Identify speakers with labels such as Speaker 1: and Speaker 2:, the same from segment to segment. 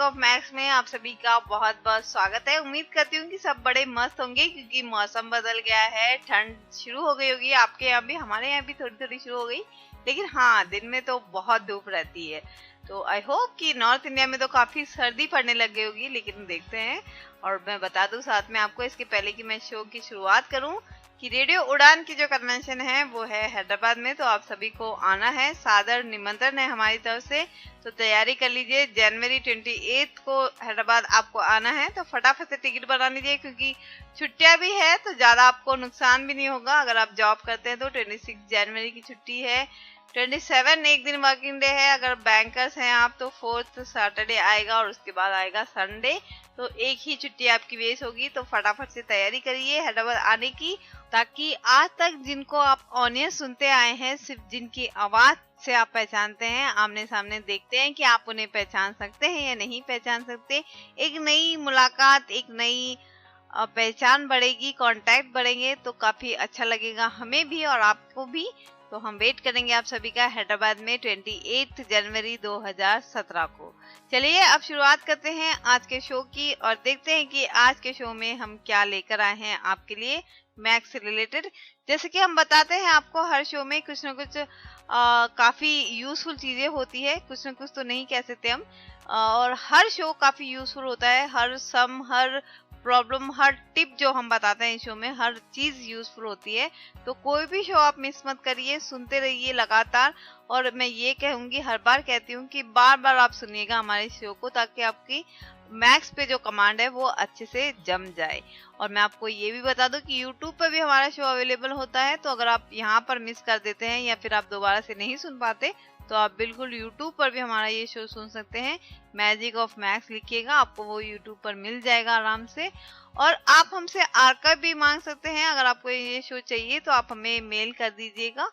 Speaker 1: Of maths में आप सभी का बहुत बहुत स्वागत है। उम्मीद करती हूँ कि सब बड़े मस्त होंगे क्योंकि मौसम बदल गया है, ठंड शुरू हो गई होगी। आपके यहाँ भी, हमारे यहाँ भी थोड़ी थोड़ी शुरू हो गई, लेकिन हाँ दिन में तो बहुत धूप रहती है। तो आई होप कि नॉर्थ इंडिया में तो काफी सर्दी पड़ने लग गई होगी, लेकिन देखते हैं। और मैं बता दूं साथ में आपको, इसके पहले कि मैं शो की शुरुआत करूं, कि रेडियो उड़ान की जो कन्वेंशन है वो है हैदराबाद में। तो आप सभी को आना है, सादर निमंत्रण है हमारी तरफ से। तो तैयारी कर लीजिए, जनवरी 28 को हैदराबाद आपको आना है। तो फटाफट से टिकट बना लीजिए क्योंकि छुट्टियां भी है तो ज्यादा आपको नुकसान भी नहीं होगा। अगर आप जॉब करते हैं तो 26 जनवरी की छुट्टी है, 27 एक दिन वर्किंग डे है। अगर बैंकर्स हैं आप तो 4th सैटरडे आएगा और उसके बाद आएगा संडे। तो एक ही छुट्टी आपकी वेस्ट होगी। तो फटाफट से तैयारी करिए हैदराबाद आने की, ताकि आज तक जिनको आप ऑनियन सुनते आए हैं, सिर्फ जिनकी आवाज से आप पहचानते हैं, आमने सामने देखते हैं कि आप उन्हें पहचान सकते हैं या नहीं पहचान सकते। एक नई मुलाकात, एक नई पहचान बढ़ेगी, कांटेक्ट बढ़ेंगे तो काफी अच्छा लगेगा हमें भी और आपको भी। तो हम वेट करेंगे आप सभी का हैदराबाद में 28 जनवरी 2017 को। चलिए अब शुरुआत करते हैं आज के शो की और देखते हैं कि आज के शो में हम क्या लेकर आए हैं आपके लिए मैथ्स से रिलेटेड। जैसे कि हम बताते हैं आपको, हर शो में कुछ ना कुछ काफी यूजफुल चीजें होती है, कुछ ना कुछ तो नहीं कह सकते हम। और हर शो काफी यूजफुल होता है, हर सम, हर प्रॉब्लम, हर टिप जो हम बताते हैं इस शो में, हर चीज यूजफुल होती है। तो कोई भी शो आप मिस मत करिए, सुनते रहिए लगातार। और मैं ये कहूंगी, हर बार कहती हूँ कि बार बार आप सुनिएगा हमारे शो को, ताकि आपकी मैथ्स पे जो कमांड है वो अच्छे से जम जाए। और मैं आपको ये भी बता दूं कि YouTube पर भी हमारा शो अवेलेबल होता है। तो अगर आप यहाँ पर मिस कर देते हैं या फिर आप दोबारा से नहीं सुन पाते, तो आप बिल्कुल YouTube पर भी हमारा ये शो सुन सकते हैं। मैजिक ऑफ मैथ्स लिखिएगा, आपको वो YouTube पर मिल जाएगा आराम से। और आप हमसे आर्काइव भी मांग सकते हैं। अगर आपको ये शो चाहिए तो आप हमें मेल कर दीजिएगा,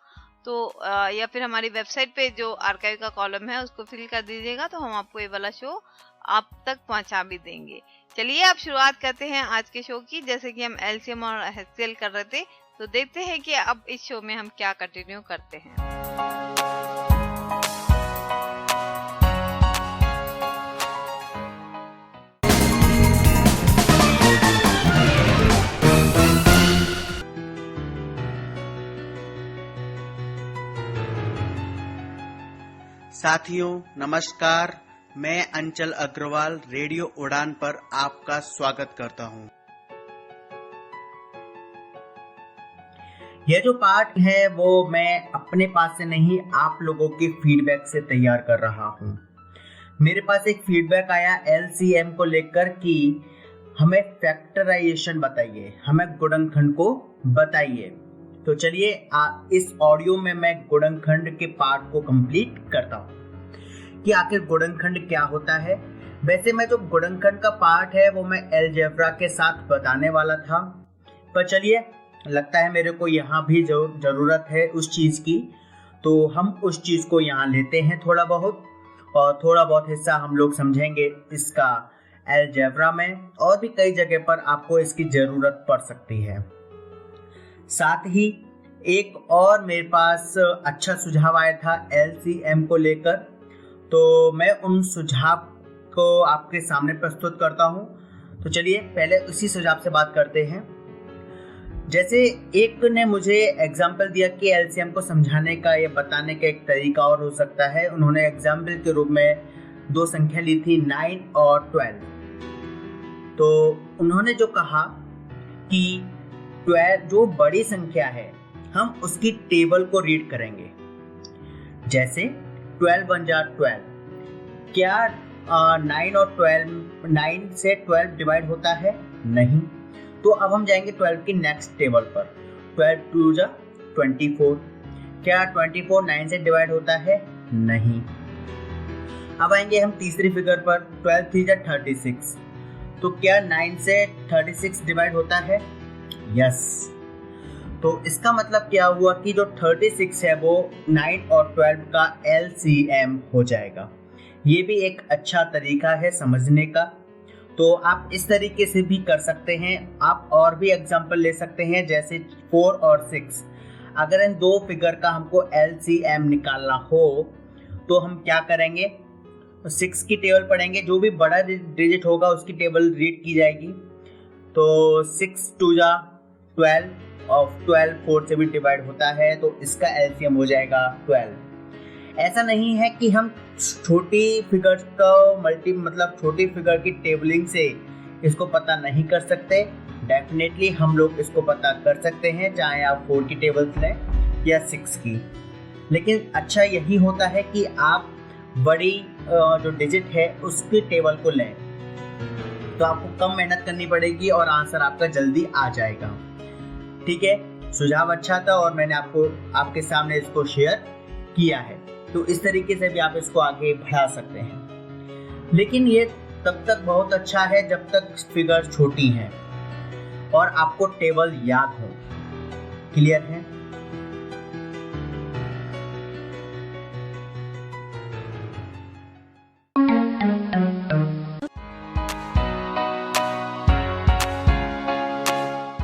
Speaker 1: तो या फिर हमारी वेबसाइट पे जो आर्काइव का कॉलम है उसको फिल कर दीजिएगा, तो हम आपको ये वाला शो आप तक पहुंचा भी देंगे। चलिए अब शुरुआत करते हैं आज के शो की। जैसे कि हम एलसीएम और एचसीएल कर रहे थे, तो देखते हैं कि अब इस शो में हम क्या कंटिन्यू करते हैं।
Speaker 2: साथियों नमस्कार, मैं अंचल अग्रवाल रेडियो उड़ान पर आपका स्वागत करता हूं।
Speaker 3: यह जो पार्ट है वो मैं अपने पास से नहीं, आप लोगों के फीडबैक से तैयार कर रहा हूं। मेरे पास एक फीडबैक आया एलसीएम को लेकर कि हमें फैक्टराइजेशन बताइए, हमें गुणनखंड को बताइए। तो चलिए इस ऑडियो में मैं गुणनखंड के पार्ट को कंप्लीट करता हूँ कि आखिर गुणनखंड क्या होता है। वैसे मैं जो गुणनखंड का पार्ट है वो मैं अलजेब्रा के साथ बताने वाला था, पर चलिए लगता है मेरे को यहाँ भी जरूरत है उस चीज़ की, तो हम उस चीज़ को यहाँ लेते हैं थोड़ा बहुत, और थोड़ा बहुत हिस्सा हम लोग समझेंगे इसका अलजेब्रा में, और भी कई जगह पर आपको इसकी ज़रूरत पड़ सकती है। साथ ही एक और मेरे पास अच्छा सुझाव आया था एलसीएम को लेकर, तो मैं उन सुझाव को आपके सामने प्रस्तुत करता हूं। तो चलिए पहले उसी सुझाव से बात करते हैं। जैसे एक ने मुझे एग्जाम्पल दिया कि एलसीएम को समझाने का या बताने का एक तरीका और हो सकता है। उन्होंने एग्जाम्पल के रूप में दो संख्या ली थी 9 और 12। तो उन्होंने जो कहा कि 12 जो बड़ी संख्या है हम उसकी टेबल को रीड करेंगे। जैसे 12 1 जा 12, क्या 9 और 12, 9 से 12 डिवाइड होता है? नहीं। तो अब हम जाएंगे 12 की नेक्स्ट टेबल पर। 12 2 जा 24, क्या 24 9 से डिवाइड होता है? नहीं। अब आएंगे हम तीसरी फिगर पर, 12 3 जा 36, तो क्या 9 से 36 डिवाइड होता है? यस। तो इसका मतलब क्या हुआ कि जो 36 है वो 9 और 12 का एलसीएम हो जाएगा। ये भी एक अच्छा तरीका है समझने का। तो आप इस तरीके से भी कर सकते हैं। आप और भी एग्जांपल ले सकते हैं, जैसे 4 और 6। अगर इन दो फिगर का हमको एलसीएम निकालना हो तो हम क्या करेंगे? 6 की टेबल पढ़ेंगे, जो भी बड़ा डिजिट होगा उसकी टेबल रीड की जाएगी। तो 6 2 जा 12 और 12 4 से भी डिवाइड होता है, तो इसका एलसीएम हो जाएगा 12। ऐसा नहीं है कि हम छोटी फिगर्स का छोटी फिगर की टेबलिंग से इसको पता नहीं कर सकते। डेफिनेटली हम लोग इसको पता कर सकते हैं, चाहे आप 4 की टेबल्स लें या 6 की। लेकिन अच्छा यही होता है कि आप बड़ी जो डिजिट है उसकी टेबल को लें, तो आपको कम मेहनत करनी पड़ेगी और आंसर आपका जल्दी आ जाएगा। ठीक है, सुझाव अच्छा था और मैंने आपके सामने इसको शेयर किया है। तो इस तरीके से भी आप इसको आगे बढ़ा सकते हैं। लेकिन ये तब तक बहुत अच्छा है जब तक फिगर छोटी हैं और आपको टेबल याद हो। क्लियर है?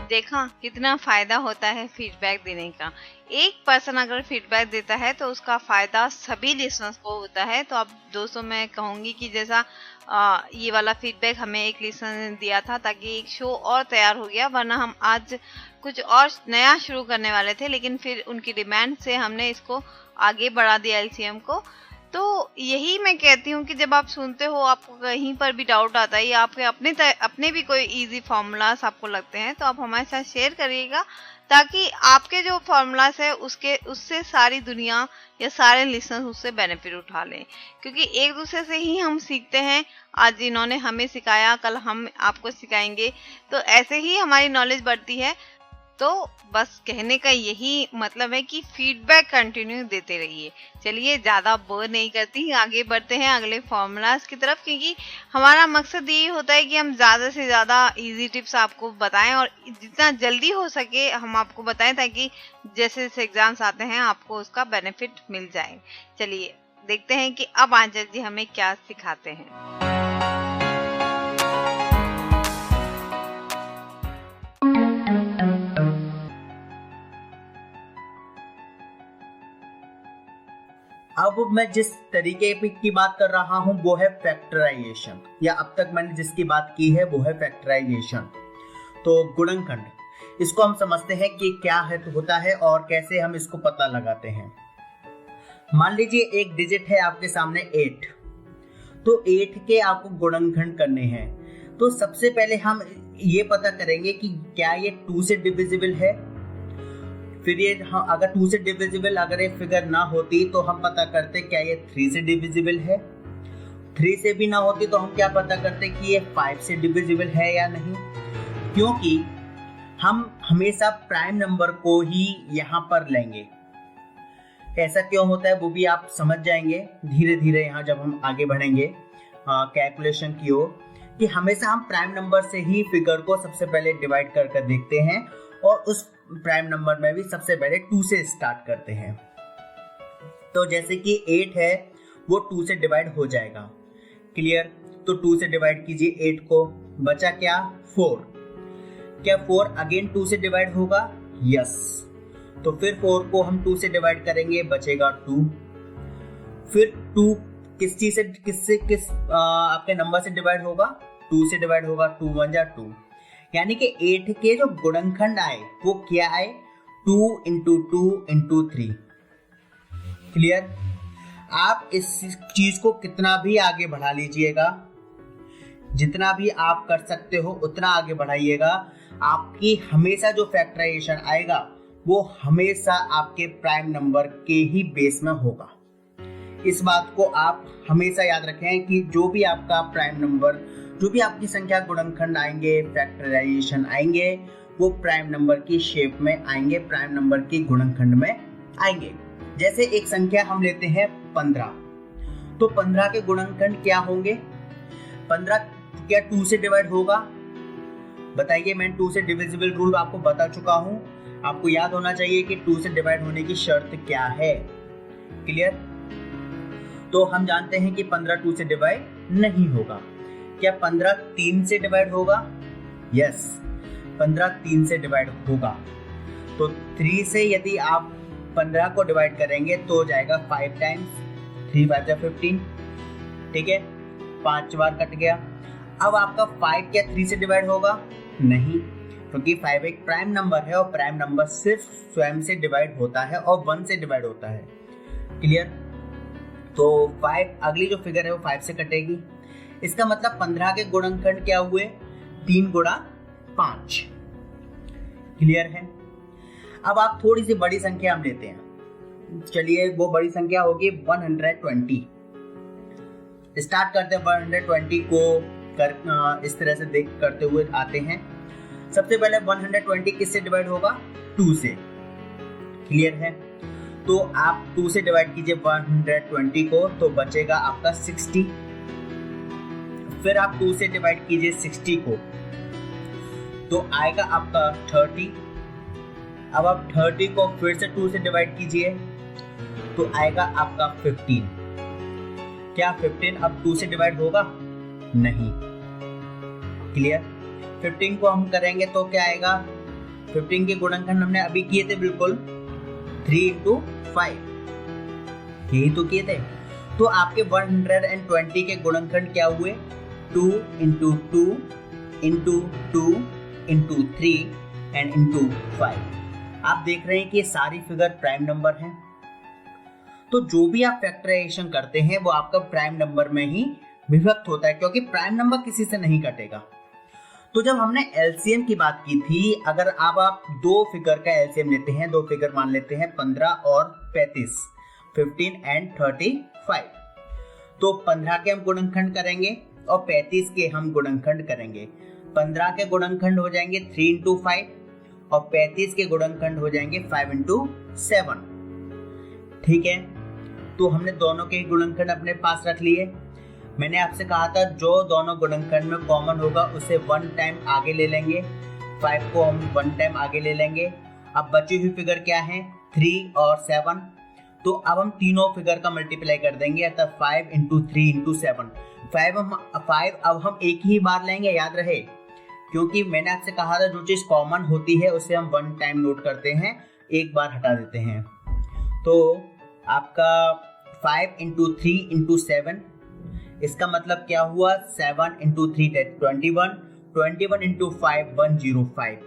Speaker 1: देखा कितना फायदा होता है फीडबैक देने का। एक पर्सन अगर फीडबैक देता है तो उसका फायदा सभी लिसनर्स को होता है। तो अब दोस्तों मैं कहूंगी कि जैसा ये वाला फीडबैक हमें एक लिसनर ने दिया था, ताकि एक शो और तैयार हो गया, वरना हम आज कुछ और नया शुरू करने वाले थे, लेकिन फिर उनकी डिमांड से हमने इसको आगे बढ़ा दिया एलसीएम को। तो यही मैं कहती हूँ कि जब आप सुनते हो, आपको कहीं पर भी डाउट आता है या आपके अपने भी कोई इजी फॉर्मूलास आपको लगते हैं, तो आप हमारे साथ शेयर करिएगा, ताकि आपके जो फॉर्मूलास है उससे सारी दुनिया या सारे लिसनर्स उससे बेनिफिट उठा लें। क्योंकि एक दूसरे से ही हम सीखते हैं। आज इन्होंने हमें सिखाया, कल हम आपको सिखाएंगे, तो ऐसे ही हमारी नॉलेज बढ़ती है। तो बस कहने का यही मतलब है कि फीडबैक कंटिन्यू देते रहिए। चलिए ज़्यादा बोर नहीं करती, आगे बढ़ते हैं अगले फॉर्मूलाज की तरफ, क्योंकि हमारा मकसद यही होता है कि हम ज़्यादा से ज़्यादा इजी टिप्स आपको बताएं और जितना जल्दी हो सके हम आपको बताएं, ताकि जैसे जैसे एग्जाम्स आते हैं आपको उसका बेनिफिट मिल जाए। चलिए देखते हैं कि अब आंचल जी हमें क्या सिखाते हैं।
Speaker 3: अब मैं जिस तरीके की बात कर रहा हूं वो है फैक्टराइजेशन, या अब तक मैंने जिसकी बात की है वो है फैक्टराइजेशन। तो गुणनखंड, इसको हम समझते हैं कि क्या है तो होता है और कैसे हम इसको पता लगाते हैं। मान लीजिए एक डिजिट है आपके सामने 8, तो 8 के आपको गुणनखंड करने हैं। तो सबसे पहले हम ये पता करेंगे कि क्या ये 2 से डिविजिबल है। फिर ये अगर 2 से डिविजिबल अगर ये फिगर ना होती तो हम पता करते क्या ये 3 से डिविजिबल है। 3 से भी ना होती तो हम क्या पता करते कि ये 5 से डिविजिबल है या नहीं, क्योंकि हम हमेशा प्राइम नंबर को ही यहाँ पर लेंगे। ऐसा क्यों होता है वो भी आप समझ जाएंगे धीरे धीरे यहाँ जब हम आगे बढ़ेंगे कैलकुलेशन की ओर, कि हमेशा हम प्राइम नंबर से ही फिगर को सबसे पहले डिवाइड कर देखते हैं और उस प्राइम नंबर में भी सबसे पहले 2 से स्टार्ट करते हैं। तो जैसे कि 8 है वो 2 से डिवाइड हो जाएगा। क्लियर? तो 2 से डिवाइड कीजिए 8 को, बचा क्या 4। क्या 4 अगेन 2 से डिवाइड होगा? यस। तो फिर 4 को हम 2 से डिवाइड करेंगे, बचेगा 2। फिर 2 किस आपके नंबर से डिवाइड होगा? 2 से डिवाइड होगा। 2 1 जा 2, यानी कि 8 के जो गुणनखंड आए वो क्या आए? 2 into 2 into 3। क्लियर? आप इस चीज को कितना भी आगे बढ़ा लीजिएगा, जितना भी आप कर सकते हो उतना आगे बढ़ाइएगा, आपकी हमेशा जो फैक्टराइजेशन आएगा वो हमेशा आपके प्राइम नंबर के ही बेस में होगा। इस बात को आप हमेशा याद रखें कि जो भी आपका प्राइम नंबर, जो भी आपकी संख्या गुणनखंड आएंगे, फैक्टराइजेशन आएंगे, वो प्राइम नंबर की शेप में आएंगे, प्राइम नंबर की गुणनखंड में आएंगे। जैसे एक संख्या हम लेते हैं 15, तो 15 के गुणनखंड क्या होंगे? 15 क्या 2 से डिवाइड होगा? बताइए, मैं 2 से डिविजिबल रूल आपको बता चुका हूं। आपको याद होना चाहिए कि 2 से डिवाइड होने की शर्त क्या है। क्लियर? तो हम जानते हैं कि 15 2 से डिवाइड नहीं होगा। क्या 15 3 से डिवाइड होगा? यस, 15 3 से डिवाइड होगा। तो 3 से यदि आप 15 को डिवाइड करेंगे तो हो जाएगा 5 टाइम्स 3 5 15। ठीक है, 5 बार कट गया। अब आपका 5 क्या 3 से डिवाइड होगा? नहीं, क्योंकि 5 एक प्राइम नंबर है और प्राइम नंबर सिर्फ स्वयं से डिवाइड होता है और 1 से डिवाइड होता है। क्लियर? तो 5, अगली जो फिगर है वो 5 से कटेगी। इसका मतलब 15 के गुणनखंड क्या हुए? 3 गुणा 5। क्लियर है? अब आप थोड़ी सी बड़ी संख्या हम लेते हैं। चलिए, वो बड़ी संख्या होगी 120। स्टार्ट करते हैं 120 को इस तरह से देख करते हुए आते हैं। सबसे पहले 120 किससे डिवाइड होगा? 2 से। क्लियर है? तो आप 2 से डिवाइड कीजिए 120 को, तो बचेगा आपका 60। फिर आप 2 से डिवाइड कीजिए 60 को, तो आएगा आपका 30। अब आप 30 को फिर से 2 से डिवाइड कीजिए, तो आएगा आपका 15। क्या 15 अब 2 से डिवाइड होगा? नहीं। क्लियर? 15 को हम करेंगे तो क्या आएगा? 15 के गुणनखंड हमने अभी किए थे बिल्कुल, 3 × 5, यही तो किए थे। तो आपके 120 के गुणनखंड क्या हुए? 2 × 2 × 2 × 3 एंड × 5। आप देख रहे हैं कि ये सारी फिगर प्राइम नंबर हैं। तो जो भी आप फैक्टराइजेशन करते हैं वो आपका प्राइम नंबर में ही विभक्त होता है, क्योंकि प्राइम नंबर किसी से नहीं कटेगा। तो जब हमने एलसीएम की बात की थी, अगर अब आप 2 फिगर का एलसीएम लेते हैं, 2 फिगर मान लेते हैं 15 और 35, 15 एंड 35, तो 15 के हम गुणनखंड करेंगे और 35 के हम गुणनखंड करेंगे। 15 के गुणनखंड हो जाएंगे 3 × 5 और 35 के गुणनखंड हो जाएंगे 5 × 7। ठीक है, तो हमने दोनों के गुणनखंड अपने पास रख लिए। मैंने आपसे कहा था जो दोनों गुणनखंड में कॉमन होगा उसे 1 टाइम आगे ले लेंगे। 5 को हम 1 टाइम आगे ले लेंगे। अब बची हुई फिगर क्या है? 3 और 7। तो अब हम तीनों फिगर का मल्टीप्लाई कर देंगे, अर्थात 5 × 3 × 7। 5 अब हम एक ही बार लेंगे, याद रहे, क्योंकि मैंने आपसे कहा था जो चीज़ कॉमन होती है उसे हम 1 टाइम नोट करते हैं, एक बार हटा देते हैं। तो आपका 5 × 3 × 7, इसका मतलब क्या हुआ? 7 × 3 21, 21 × 5 105।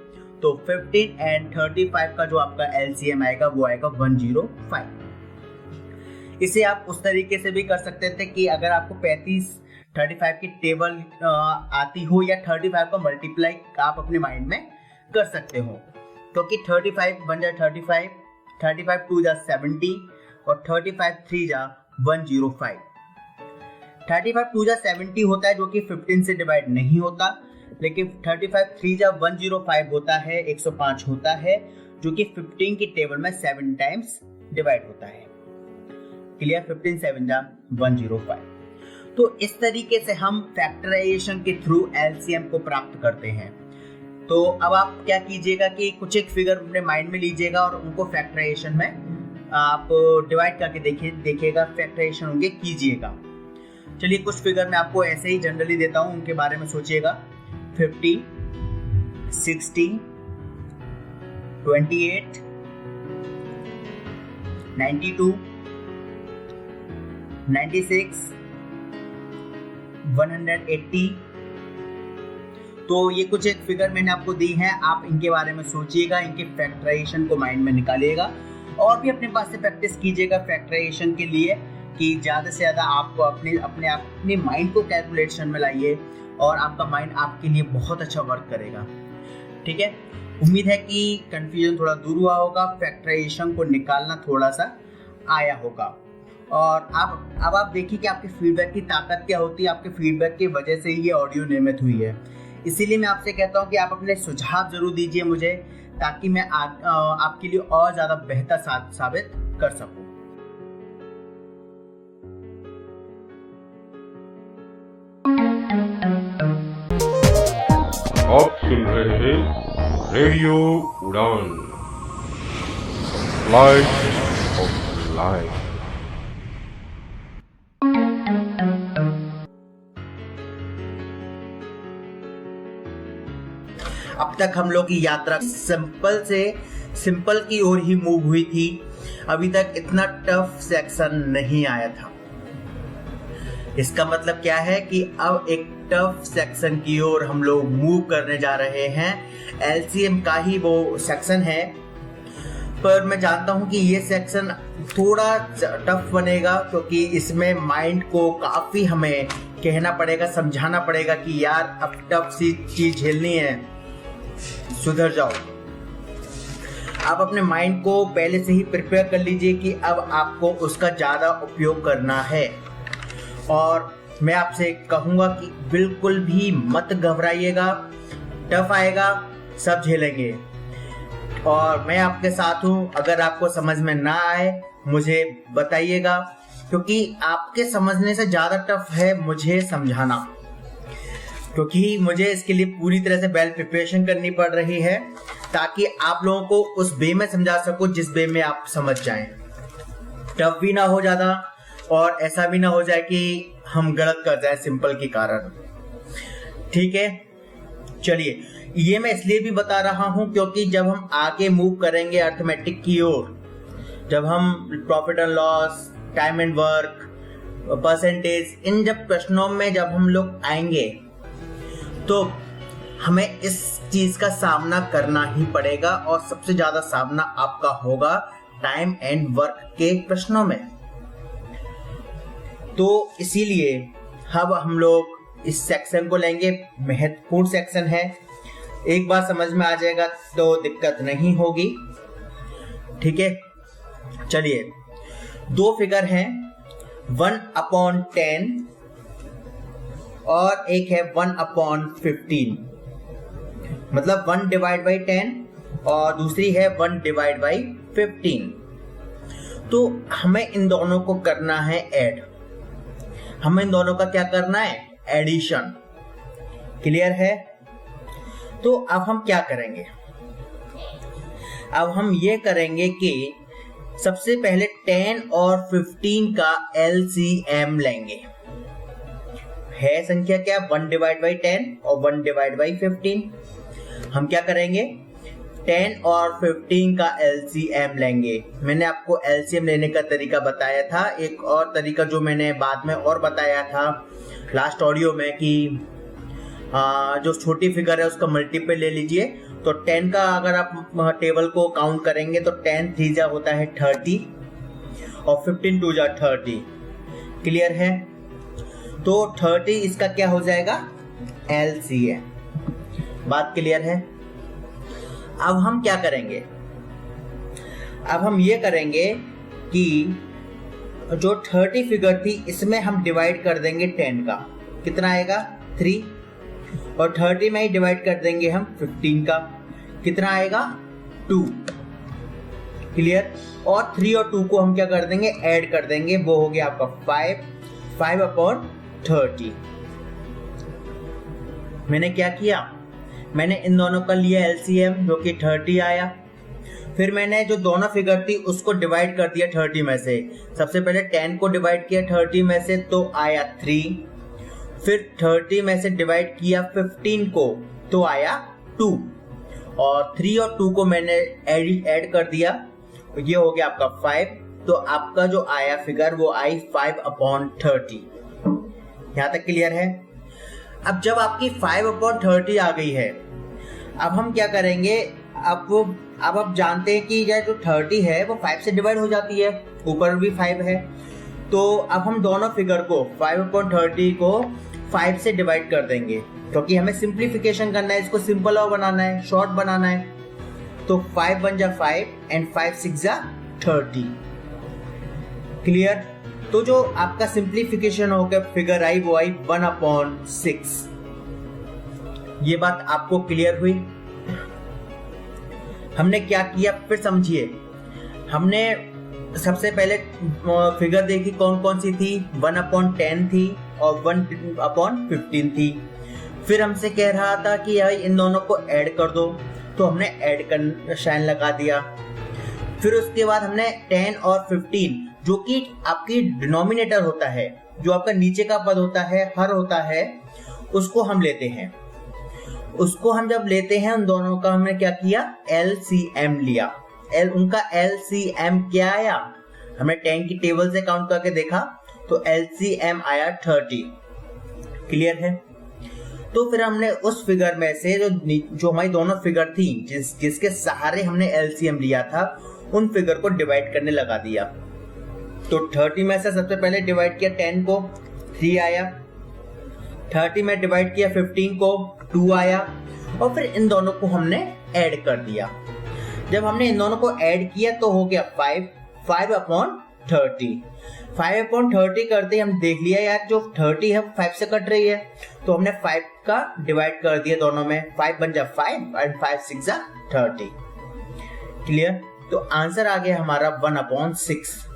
Speaker 3: तो 15 एंड 35 का जो आपका एलसीएम आएगा वो आएगा 105। इसे आप उस तरीके से भी कर सकते थे कि अगर आपको 35 की टेबल आती हो, या 35 का मल्टीप्लाई आप अपने माइंड में कर सकते हो, क्योंकि 35 बन जाए 35, 35 2 जा 70 और 35 3 जा 105। 35 2 जा 70 होता है, जो कि 15 से डिवाइड नहीं होता, लेकिन 35 3 जा 105 होता है, 105 होता है, जो कि 15 की टेबल में 7 टाइम्स डिवाइड होता है। क्लियर? 15 7 जा 105। तो इस तरीके से हम फैक्टराइजेशन के थ्रू एलसीएम को प्राप्त करते हैं। तो अब आप क्या कीजिएगा कि कुछ एक फिगर अपने माइंड में लीजिएगा और उनको फैक्टराइजेशन में आप डिवाइड करके देखिएगा, फैक्टराइजेशन होंगे कीजिएगा। चलिए, कुछ फिगर मैं आपको ऐसे ही जनरली देता हूं, उनके बारे में सोचिएगा। 50, 60, 28, 92, 96, 180। तो ये कुछ एक फिगर मैंने आपको दी है, आप इनके बारे में सोचिएगा, इनके फैक्टराइजेशन को माइंड में निकालिएगा और भी अपने पास से प्रैक्टिस कीजिएगा फैक्टराइजेशन के लिए, कि ज़्यादा से ज़्यादा आपको अपने माइंड को कैलकुलेशन में लाइए और आपका माइंड आपके लिए बहुत अच्छा वर्क करेगा। ठीक है, उम्मीद है कि कंफ्यूजन थोड़ा दूर हुआ होगा, फैक्टराइजेशन को निकालना थोड़ा सा आया होगा। और अब आप देखिए कि आपके फीडबैक की ताकत क्या होती है। आपके फीडबैक की वजह से ही ये ऑडियो निर्मित हुई है, इसीलिए मैं आपसे कहता हूँ कि आप अपने सुझाव जरूर दीजिए मुझे, ताकि मैं आपके लिए और ज़्यादा बेहतर साबित कर सकूँ।
Speaker 4: आप सुन रहे हैं रेडियो उड़ान, लाइफ ऑफ लाइफ।
Speaker 3: अब तक हम लोग की यात्रा सिंपल से सिंपल की ओर ही मूव हुई थी। अभी तक इतना टफ सेक्शन नहीं आया था। इसका मतलब क्या है कि अब एक टफ सेक्शन की ओर हम लोग मूव करने जा रहे हैं। एलसीएम का ही वो सेक्शन है, पर मैं जानता हूं कि ये सेक्शन थोड़ा टफ बनेगा, क्योंकि इसमें माइंड को काफी हमें कहना पड़ेगा, समझाना पड़ेगा कि यार अब टफ सी चीज झेलनी है, सुधर जाओ। आप अपने माइंड को पहले से ही प्रिपेयर कर लीजिए कि अब आपको उसका ज्यादा उपयोग करना है। और मैं आपसे कहूंगा कि बिल्कुल भी मत घबराइएगा, टफ आएगा, सब झेलेंगे और मैं आपके साथ हूं। अगर आपको समझ में ना आए मुझे बताइएगा, क्योंकि आपके समझने से ज्यादा टफ है मुझे समझाना, क्योंकि मुझे इसके लिए पूरी तरह से वेल प्रिपरेशन करनी पड़ रही है, ताकि आप लोगों को उस वे में समझा सकूं जिस वे में आप समझ जाएं। टफ भी ना हो ज्यादा और ऐसा भी ना हो जाए कि हम गलत कर जाए सिंपल के कारण। ठीक है, चलिए, ये मैं इसलिए भी बता रहा हूं क्योंकि जब हम आगे मूव करेंगे अर्थमेटिक की ओर, जब हम profit and loss, time and work, percentage, इन जब प्रश्नों में जब हम लोग आएंगे तो हमें इस चीज का सामना करना ही पड़ेगा, और सबसे ज्यादा सामना आपका होगा टाइम एंड वर्क के प्रश्नों में। तो इसीलिए अब हम लोग इस सेक्शन को लेंगे, महत्वपूर्ण सेक्शन है, एक बार समझ में आ जाएगा तो दिक्कत नहीं होगी। ठीक है, चलिए, दो फिगर हैं, 1/10 और एक है 1/15, मतलब 1/10 और दूसरी है 1/15। तो हमें इन दोनों को करना है ऐड, हमें इन दोनों का क्या करना है, एडिशन। क्लियर है? तो अब हम क्या करेंगे, अब हम ये करेंगे कि सबसे पहले 10 और 15 का एलसीएम लेंगे। है संख्या क्या, 1/10 और 1/15। हम क्या करेंगे, 10 और 15 का एलसीएम लेंगे। मैंने आपको एलसीएम लेने का तरीका बताया था, एक और तरीका जो मैंने बाद में और बताया था लास्ट ऑडियो में, कि जो छोटी फिगर है उसका मल्टीपल ले लीजिए। तो 10 का अगर आप टेबल को काउंट करेंगे तो 10 3 जा होता है 30 और 15 2 जा 30। क्लियर है? तो 30 इसका क्या हो जाएगा, एलसीएम। बात क्लियर है? अब हम क्या करेंगे, अब हम ये करेंगे कि जो 30 फिगर थी इसमें हम डिवाइड कर देंगे 10 का, कितना आएगा 3, और 30 में ही डिवाइड कर देंगे हम 15 का, कितना आएगा 2। क्लियर? और 3 और 2 को हम क्या कर देंगे, ऐड कर देंगे, वो हो गया आपका 5/30। मैंने क्या किया, मैंने इन दोनों का लिया एलसीएम जो कि 30 आया, फिर मैंने जो दोनों फिगर थी उसको डिवाइड कर दिया 30 में से। सबसे पहले 10 को डिवाइड किया 30 में से तो आया 3, फिर 30 में से डिवाइड किया 15 को तो आया 2, और 3 और 2 को मैंने ऐड कर दिया, ये हो गया आपका 5। तो आपका जो आया फिगर वो आई 5/30। यहां तक क्लियर है? अब जब आपकी 5/30 आ गई है, अब हम क्या करेंगे, अब आप जानते हैं कि यह जो 30 है वो 5 से डिवाइड हो जाती है, ऊपर भी 5 है। तो अब हम दोनों फिगर को 5/30 को 5 से डिवाइड कर देंगे, क्योंकि हमें सिंप्लीफिकेशन करना है, इसको सिंपल और बनाना है, शॉर्ट बनाना है। तो 5 1 जा 5 एंड 5 6 जा 30। क्लियर? तो जो आपका सिंप्लीफिकेशन होकर फिगर आई वो आई 1/6। ये बात आपको क्लियर हुई? हमने क्या किया फिर समझिए। हमने सबसे पहले फिगर देखी कौन कौन सी थी, 1/10 थी और 1/15 थी। फिर हमसे कह रहा था कि यार इन दोनों को ऐड कर दो, तो हमने ऐड कर साइन लगा दिया। फिर उसके बाद हमने 10 और 15 जो कि आपकी डिनोमिनेटर होता है, जो आपका नीचे का पद होता है, हर होता है, उसको हम लेते हैं। उसको हम जब लेते हैं उन दोनों का हमने क्या किया, एलसीएम लिया। उनका एलसीएम क्या आया, हमने 10 की टेबल से काउंट करके देखा तो LCM आया 30। क्लियर है? तो फिर हमने उस फिगर में से जो हमारी दोनों फिगर थी जिसके सहारे हमने LCM लिया था, उन फिगर को डिवाइड करने लगा दिया। तो 30 में से सबसे पहले डिवाइड किया 10 को, 3 आया। 30 में डिवाइड किया 15 को, 2 आया। और फिर इन दोनों को हमने ऐड कर दिया। जब हमने इन दोनों को ऐड किया तो हो गया 5/30। 5/30 करते ही हम देख लिया यार जो 30 है 5 से कट रही है, तो हमने 5 का डिवाइड कर दिया दोनों में। 5 बन जा 5 और 5 6 जा 30। क्लियर? तो आंसर आ गया हमारा 1/6।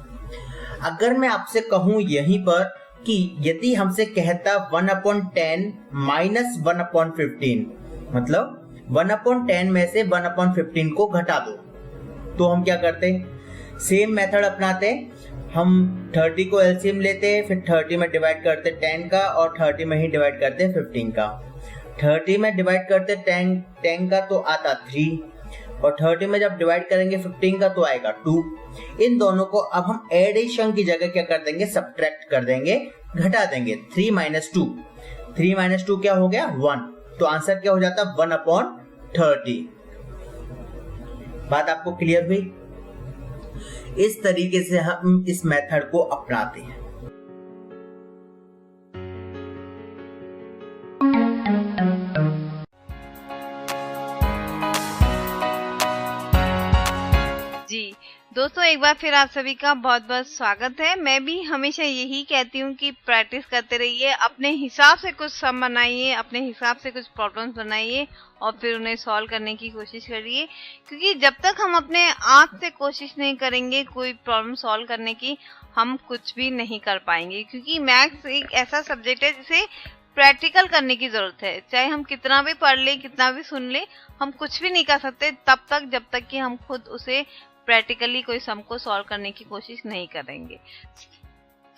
Speaker 3: अगर मैं आपसे कहूं यहीं पर कि यदि हमसे कहता 1/10 माइनस 1/15, मतलब 1/10 में से 1/15 को घटा दो, तो हम क्या करते? सेम मेथड अपनाते। हम 30 को LCM लेते, फिर 30 में डिवाइड करते 10 का और 30 में ही डिवाइड करते 15 का। 30 में डिवाइड करते 10 का तो आता 3, और 30 में जब डिवाइड करेंगे 15 का तो आएगा 2। इन दोनों को अब हम एडिशन की जगह क्या कर देंगे? सब्ट्रैक्ट कर देंगे, घटा देंगे। 3 - 2, 3 - 2 क्या हो गया? 1। तो आंसर क्या हो जाता? 1/30। बात आपको क्लियर हुई? इस तरीके से हम इस मेथड को अपनाते हैं।
Speaker 1: जी दोस्तों, एक बार फिर आप सभी का बहुत बहुत स्वागत है। मैं भी हमेशा यही कहती हूँ कि प्रैक्टिस करते रहिए, अपने हिसाब से कुछ सम बनाइए, अपने हिसाब से कुछ प्रॉब्लम्स बनाइए और फिर उन्हें सॉल्व करने की कोशिश करिए। क्योंकि जब तक हम अपने आप से कोशिश नहीं करेंगे कोई प्रॉब्लम सॉल्व करने की, हम कुछ भी नहीं कर पाएंगे। क्योंकि मैथ्स एक ऐसा सब्जेक्ट है जिसे प्रैक्टिकल करने की जरूरत है। चाहे हम कितना भी पढ़ ले, कितना भी सुन ले, हम कुछ भी नहीं कर सकते तब तक जब तक कि हम खुद उसे प्रैक्टिकली कोई सम को सॉल्व करने की कोशिश नहीं करेंगे।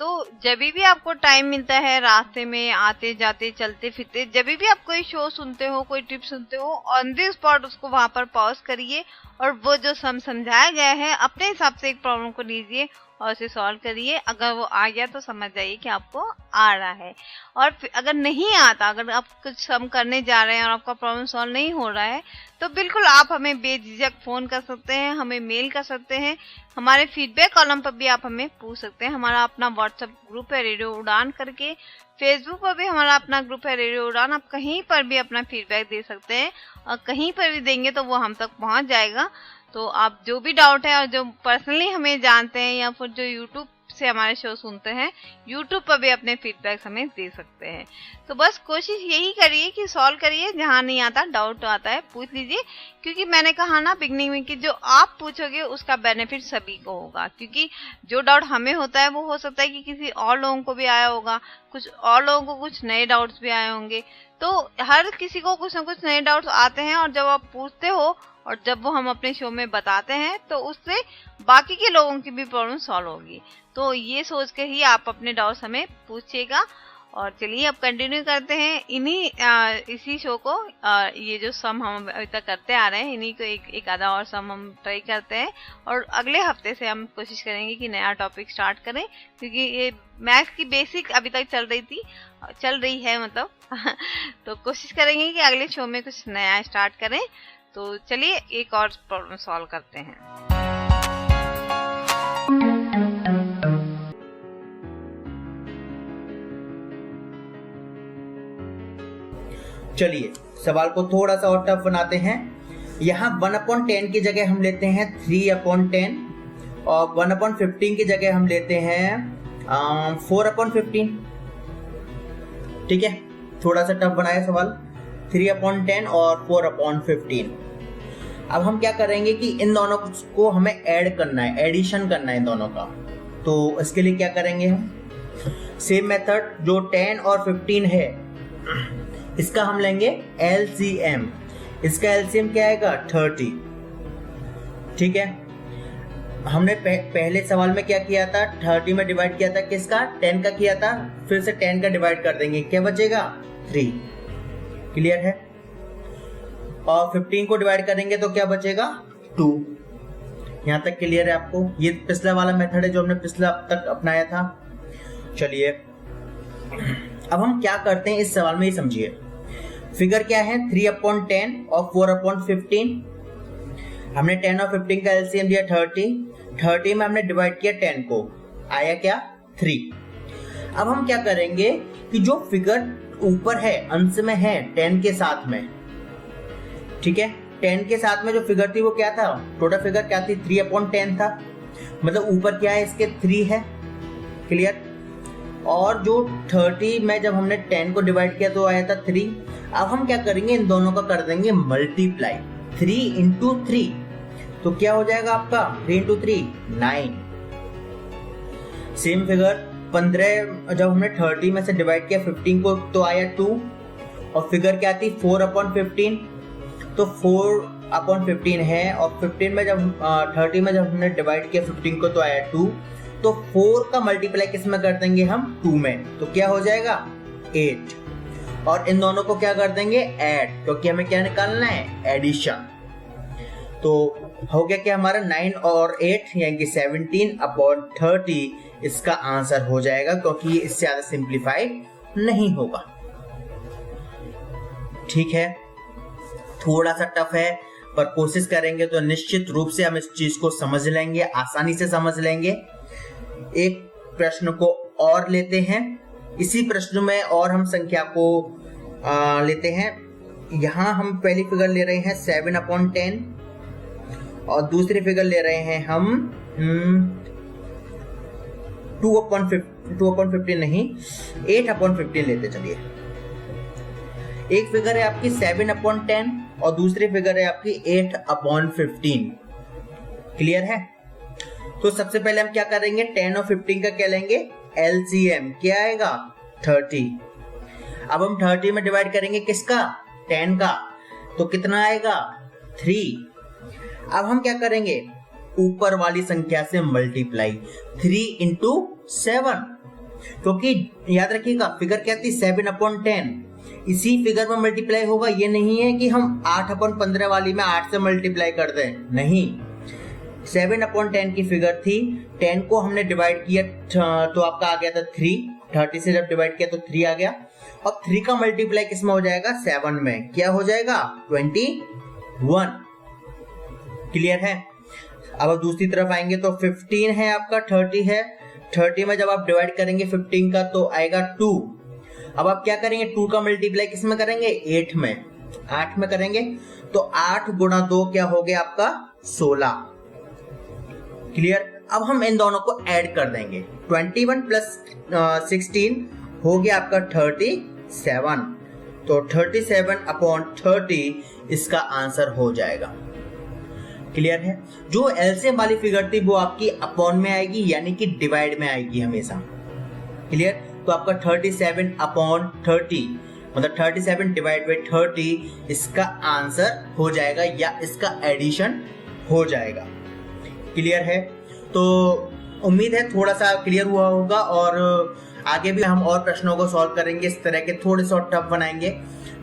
Speaker 1: तो जब भी आपको टाइम मिलता है, रास्ते में आते जाते चलते फिरते, जब भी आप कोई शो सुनते हो, कोई टिप सुनते हो, ऑन द स्पॉट उसको वहां पर पॉज करिए और वो जो सम समझाया गया है अपने हिसाब से एक प्रॉब्लम को लीजिए और उसे सॉल्व करिए। अगर वो आ गया तो समझ जाइए कि आपको आ रहा है। और अगर नहीं आता, अगर आप कुछ सम करने जा रहे हैं और आपका प्रॉब्लम सॉल्व नहीं हो रहा है, तो बिल्कुल आप हमें बेझिझक फोन कर सकते हैं, हमें मेल कर सकते हैं, हमारे फीडबैक कॉलम पर भी आप हमें पूछ सकते हैं। हमारा अपना व्हाट्सएप ग्रुप है रेडियो उड़ान करके, फेसबुक पर भी हमारा अपना ग्रुप है रेडियो उड़ान। आप कहीं पर भी अपना फीडबैक दे सकते हैं और कहीं पर भी देंगे तो वो हम तक पहुंच जाएगा। तो आप जो भी डाउट है और जो पर्सनली हमें जानते हैं या फिर जो यूट्यूब से हमारे शो सुनते हैं, यूट्यूब पर भी अपने फीडबैक हमें दे सकते हैं। तो बस कोशिश यही करिए कि सॉल्व करिए। जहां नहीं आता, डाउट आता है, पूछ लीजिए। क्योंकि मैंने कहा ना बिगनिंग में कि जो आप पूछोगे उसका बेनिफिट सभी को होगा। क्योंकि जो डाउट हमें होता है वो हो सकता है कि किसी और लोगों को भी आया होगा, कुछ और लोगों को कुछ नए डाउट्स भी आए होंगे। तो हर किसी को कुछ ना कुछ नए डाउट्स आते हैं और जब आप पूछते हो और जब वो हम अपने शो में बताते हैं तो उससे बाकी के लोगों की भी प्रॉब्लम सॉल्व होगी। तो ये सोच के ही आप अपने डाउट्स हमें पूछिएगा। और चलिए अब कंटिन्यू करते हैं इसी शो को। ये जो सम हम अभी तक करते आ रहे हैं, इन्हीं को एक आधा और सम हम ट्राई करते हैं और अगले हफ्ते से हम कोशिश करेंगे कि नया टॉपिक स्टार्ट करें। क्योंकि ये मैथ्स की बेसिक अभी तक चल रही है मतलब तो कोशिश करेंगे कि अगले शो में कुछ नया स्टार्ट करें। तो चलिए एक और प्रॉब्लम सॉल्व करते हैं।
Speaker 3: चलिए सवाल को थोड़ा सा और टफ बनाते हैं। यहाँ 1/10 की जगह हम लेते हैं 3/10 और 1/15 की जगह हम लेते हैं 4/15। ठीक है, थोड़ा सा टफ बनाया सवाल। 3/10 और 4/15। अब हम क्या करेंगे कि इन दोनों को हमें ऐड करना है, एडिशन करना है इन दोनों का। तो इसके लिए क्या करेंगे हम? सेम मेथड, जो 10 और 15 है इसका हम लेंगे LCM। इसका LCM क्या आएगा? 30। ठीक है, हमने पहले सवाल में क्या किया था? 30 में डिवाइड किया था किसका? 10 का किया था। फिर से 10 का डिवाइड कर देंगे, क्या बचेगा? 3। क्लियर है? और 15 को डिवाइड करेंगे तो क्या बचेगा? 2। यहाँ तक क्लियर है आपको? ये पिछला वाला मेथड है जो हमने पिछला तक अपनाया था। चलिए अब हम क्या करते हैं इस सवाल में, ये समझिए। फिगर क्या है, 3/10 और 4/15। हमने 10 और 15 का एलसीएम दिया 30 में हमने डिवाइड किया 10 को, आया क्या 3। अब हम क्या करेंगे कि जो फिगर ऊपर है अंश में है 10 के साथ में, ठीक है, 10 के साथ में जो फिगर थी वो क्या था, टोटल फिगर क्या थी 3/10 था, मतलब ऊपर क्या है इसके 3 है, क्लियर। और जो 30 में जब हमने 10 को डिवाइड किया तो आया था 3। अब हम क्या करेंगे, इन दोनों का कर देंगे मल्टीप्लाई, 3 into 3, तो क्या हो जाएगा आपका 3 into 3 9। सेम फिगर 15 जब हमने 30 में से डिवाइड किया 15 को तो आया 2, और फिगर क्या थी 4/15, तो 4/15 है, और 15 में जब 30 में जब हमने डिवाइड किया 15 को तो आया 2, तो 4 का मल्टीप्लाई किस में कर देंगे हम 2 में, तो क्या हो जाएगा 8। और इन दोनों को क्या कर देंगे ऐड, क्योंकि हमें क्या निकालना है एडिशन। तो हो गया क्या हमारा 9 और 8 यानी कि 17/30 इसका आंसर हो जाएगा, क्योंकि ये इससे ज्यादा सिंप्लीफाई नहीं होगा। ठीक है, थोड़ा सा टफ है पर कोशिश करेंगे तो निश्चित रूप से हम इस चीज को समझ लेंगे, आसानी से समझ लेंगे। एक प्रश्न को और लेते हैं, इसी प्रश्न में और हम संख्या को लेते हैं। यहां हम पहली फिगर ले रहे हैं 7/10 और दूसरी फिगर ले रहे हैं हम 2/15 नहीं 8/15 लेते। चलिए, एक फिगर है आपकी 7/10 और दूसरी फिगर है आपकी 8/15। क्लियर है? तो सबसे पहले हम क्या करेंगे, 10 और 15 का क्या लेंगे एलसीएम, क्या आएगा 30। अब हम 30 में डिवाइड करेंगे किसका 10 का, तो कितना आएगा 3। अब हम क्या करेंगे ऊपर वाली संख्या से मल्टीप्लाई, 3 into 7, क्योंकि याद रखिएगा फिगर क्या थी 7/10, इसी फिगर में मल्टीप्लाई होगा। ये नहीं है कि हम 8/15 वाली में 8 से मल्टीप्लाई कर दें, नहीं, 7/10 की फिगर थी, 10 को हमने डिवाइड किया तो आपका आ गया था 3, 30 से जब डिवाइड किया तो 3 आ गया। अब 3 का मल्टीप्लाई किस में हो जाएगा 7 में, क्या हो जाएगा 21। क्लियर है? अब दूसरी तरफ आएंगे तो 15 है आपका, 30 है, 30 में जब आप डिवाइड करेंगे 15 का तो आएगा 2। अब आप क्या करेंगे 2 का मल्टीप्लाई किस में करेंगे 8 में करेंगे, तो 8 गुणा 2 क्या हो गया आपका 16। क्लियर? अब हम इन दोनों को ऐड कर देंगे, 21 प्लस 16 हो गया आपका 37, तो 37/30 इसका आंसर हो जाएगा। क्लियर है? जो एलसीएम वाली फिगर थी वो आपकी अपॉन में आएगी, यानी कि डिवाइड में आएगी हमेशा। क्लियर? तो आपका 37/30 मतलब 37 डिवाइड बाई 30 इसका आंसर हो जाएगा, या इसका एडिशन हो जाएगा। क्लियर है? तो उम्मीद है थोड़ा सा क्लियर हुआ होगा, और आगे भी हम और प्रश्नों को सॉल्व करेंगे, इस तरह के थोड़े से टफ बनाएंगे,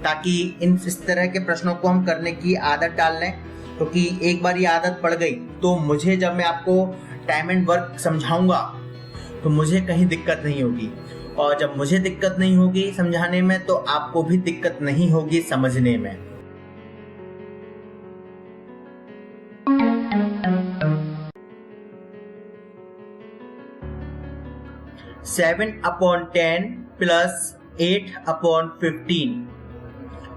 Speaker 3: ताकि इस तरह के प्रश्नों को हम करने की आदत डाल लें। क्योंकि एक बार ये आदत पड़ गई तो मुझे जब मैं आपको टाइम एंड वर्क समझाऊंगा तो मुझे कहीं दिक्कत नहीं होगी, और जब मुझे दिक्कत नहीं होगी समझाने में तो आपको भी दिक्कत नहीं होगी समझने में। सेवन अपॉन 10 प्लस 8/15,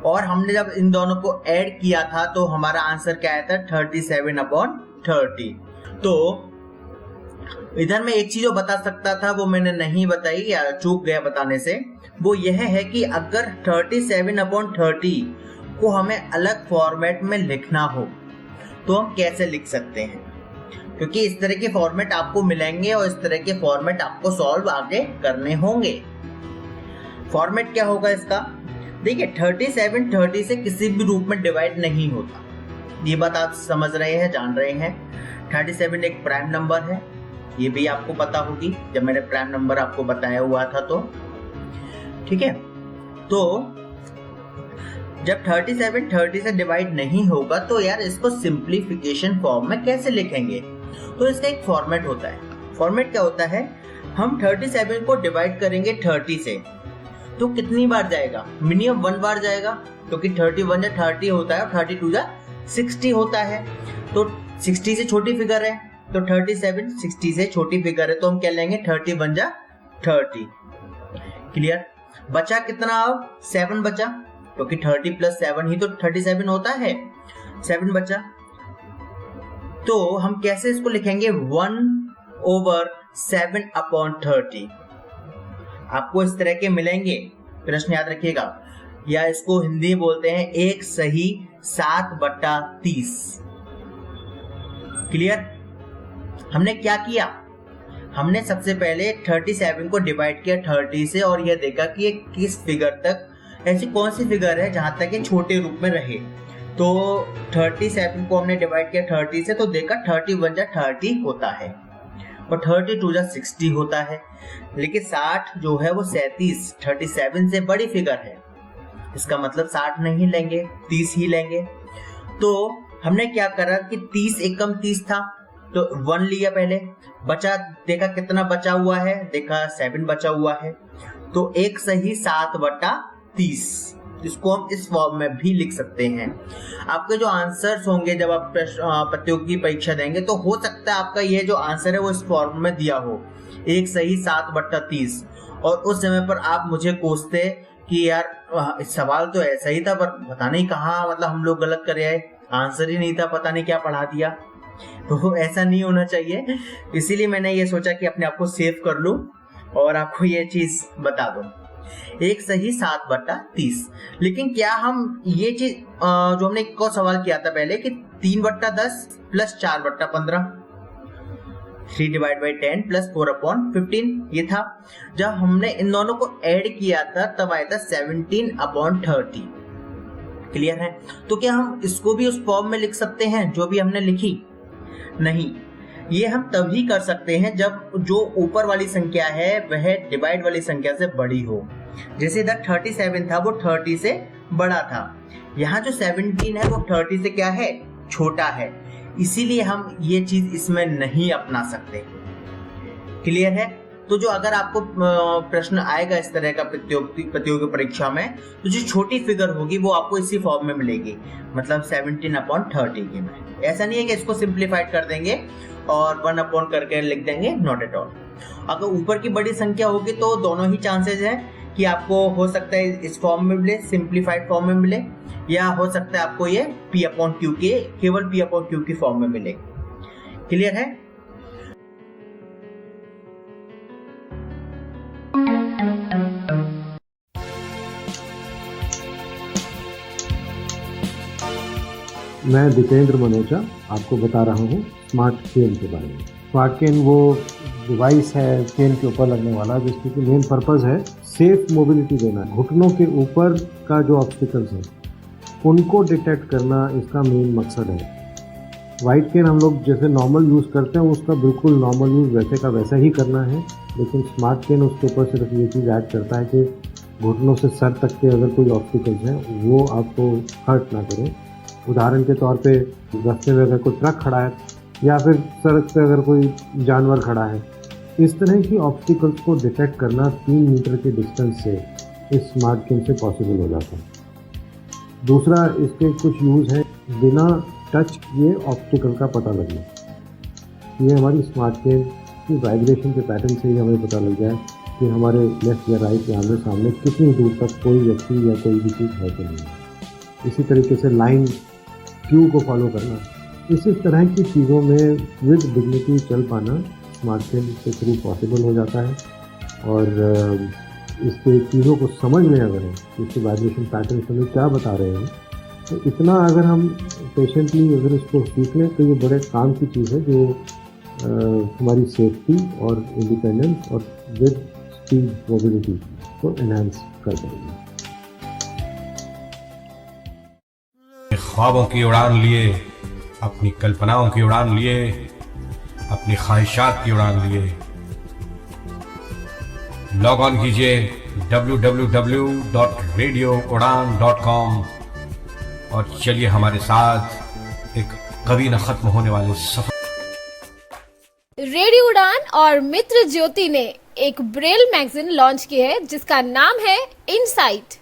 Speaker 3: और हमने जब इन दोनों को ऐड किया था तो हमारा आंसर क्या आया था 37/30। तो इधर मैं एक चीज जो बता सकता था वो मैंने नहीं बताई या चूक गया बताने से, वो यह है कि अगर 37/30 को हमें अलग फॉर्मेट में लिखना हो तो हम कैसे लिख सकते हैं, क्योंकि इस तरह के फॉर्मेट आपको मिलेंगे और इस तरह के फॉर्मेट आपको सॉल्व आगे करने होंगे। फॉर्मेट क्या होगा इसका, देखिए 37 30 से किसी भी रूप में डिवाइड नहीं होता, ये बात आप समझ रहे हैं, जान रहे हैं। 37 एक प्राइम नंबर है, ये भी आपको पता होगी जब मैंने प्राइम नंबर आपको बताया हुआ था तो, ठीक है। तो जब 37 30 से डिवाइड नहीं होगा तो यार इसको सिंप्लीफिकेशन फॉर्म में कैसे लिखेंगे, तो इसका एक फॉर्मेट होता है। फॉर्मेट क्या होता है, हम 37 को डिवाइड करेंगे 30 से, तो कितनी बार जाएगा? मिनिमम 1 बार जाएगा, क्योंकि 31 या 30 होता है और 32 या 60 होता है। तो 60 से छोटी फिगर है, तो 37 60 से छोटी फिगर है, तो हम क्या लेंगे? 31 जा 30। क्लियर? बचा कितना? अब 7 बचा, क्योंकि 30 प्लस 7 ही तो 37 होता है। 7 बचा, तो हम कैसे इसको लिखेंगे? 1/7/30। आपको इस तरह के मिलेंगे प्रश्न, याद रखिएगा, या इसको हिंदी में बोलते हैं 1 सही 7/30। क्लियर? हमने क्या किया? हमने सबसे पहले 37 को डिवाइड किया 30 से और यह देखा कि ये किस फिगर तक, ऐसी कौन सी फिगर है जहां तक ये छोटे रूप में रहे। तो 37 को हमने डिवाइड किया 30 से, तो देखा 31 जा 30 होता है और 32 जा 60 होता है। लेकिन 60 जो है वो 37 से बड़ी फिगर है, इसका मतलब 60 नहीं लेंगे, 30 ही लेंगे। तो हमने क्या करा कि 30 एकम 30 था, तो 1 लिया पहले, बचा, देखा कितना बचा हुआ है, देखा 7 बचा हुआ है, तो 1 सही 7/30। इसको हम इस फॉर्म में भी लिख सकते हैं। आपके जो आंसर्स होंगे जब आप प्रतियोगी परीक्षा देंगे, तो हो सकता है आपका ये जो आंसर है वो इस फॉर्म में दिया हो, 1 सही 7/30, और उस समय पर आप मुझे कोसते कि यार सवाल तो ऐसा ही था पर पता नहीं कहाँ, मतलब हम लोग गलत कर आए, आंसर ही नहीं था, पता नहीं क्या पढ़ा दिया। तो ऐसा नहीं होना चाहिए, इसीलिए मैंने ये सोचा कि अपने आप को सेव कर लूं और आपको ये चीज बता दूं। 1 सही 7/30। लेकिन क्या हम ये चीज जो हमने एक और सवाल किया था पहले कि 3/10 प्लस 4/15, 3/10 प्लस 4/15, ये था। जब हमने इन दोनों को ऐड किया था तब आया था 17/30। क्लियर है? तो क्या हम इसको भी उस फॉर्म में लिख सकते हैं जो भी हमने लिखी? नहीं, ये हम तभी कर सकते हैं जब जो ऊपर वाली संख्या है वह डिवाइड वाली संख्या से बड़ी हो। जैसे इधर 37 था, वो 30 से बड़ा था, यहाँ जो 17 है वो 30 से क्या है? छोटा है, इसीलिए हम ये चीज इसमें नहीं अपना सकते। क्लियर है? तो जो अगर आपको प्रश्न आएगा इस तरह का प्रतियोगी परीक्षा में, तो जो छोटी फिगर होगी वो आपको इसी फॉर्म में मिलेगी, मतलब 17/30 की में। ऐसा नहीं है कि इसको सिंप्लीफाइड कर देंगे और 1 करके लिख देंगे, नॉट एट ऑल। अगर ऊपर की बड़ी संख्या होगी तो दोनों ही चांसेस हैं कि आपको हो सकता है इस फॉर्म में मिले, सिंप्लीफाइड फॉर्म में मिले, या हो सकता है आपको ये P/Q के केवल P/Q की फॉर्म में मिले। क्लियर है?
Speaker 5: मैं दीपेंद्र मनोचा आपको बता रहा हूँ स्मार्ट केन के बारे में। स्मार्ट केन वो डिवाइस है केन के ऊपर लगने वाला जिसकी कि मेन पर्पज़ है सेफ मोबिलिटी देना। घुटनों के ऊपर का जो ऑब्स्टिकल्स हैं उनको डिटेक्ट करना इसका मेन मकसद है। वाइट केन हम लोग जैसे नॉर्मल यूज़ करते हैं उसका बिल्कुल नॉर्मल यूज़ वैसे का वैसा ही करना है, लेकिन स्मार्ट केन उसके ऊपर सिर्फ ये चीज़ ऐड करता है कि घुटनों से सर तक के अगर कोई ऑब्स्टिकल्स हैं वो आपको हर्ट ना करें। उदाहरण के तौर पे रास्ते में अगर कोई ट्रक खड़ा है या फिर सड़क पे अगर कोई जानवर खड़ा है, इस तरह की ऑब्स्टिकल्स को डिटेक्ट करना 3 मीटर के डिस्टेंस से इस स्मार्ट केन से पॉसिबल हो जाता है। दूसरा, इसके कुछ यूज़ हैं बिना टच किए ऑब्स्टिकल का पता लगना। ये हमारी स्मार्ट केन की वाइब्रेशन के पैटर्न से ही हमें पता लग जाए कि हमारे लेफ्ट या राइट या आमने सामने कितनी दूर तक कोई व्यक्ति या कोई भी चीज़ है कि नहीं। इसी तरीके से लाइन क्यू को फॉलो करना, इसी तरह की चीज़ों में विद डिग्निटी चल पाना स्मार्ट केन के थ्रू पॉसिबल हो जाता है। और इसके चीज़ों को समझ में अगर है इसके वाइब्रेशन पैटर्न हमें क्या बता रहे हैं, तो इतना अगर हम पेशेंटली अगर इसको सीख लें तो ये बड़े काम की चीज़ है जो हमारी सेफ्टी और इंडिपेंडेंस और विद स्पीड मोबिलिटी को एनहांस कर पाएगी।
Speaker 6: ख्वाबों की उड़ान लिए, अपनी कल्पनाओं की उड़ान लिए, अपनी ख्वाहिशात की उड़ान लिए लॉग ऑन कीजिए www.radioudan.com और चलिए हमारे साथ एक कभी न खत्म होने वाले सफर
Speaker 7: रेडियो उड़ान और मित्र ज्योति ने एक ब्रेल मैगजीन लॉन्च की है जिसका नाम है इनसाइट।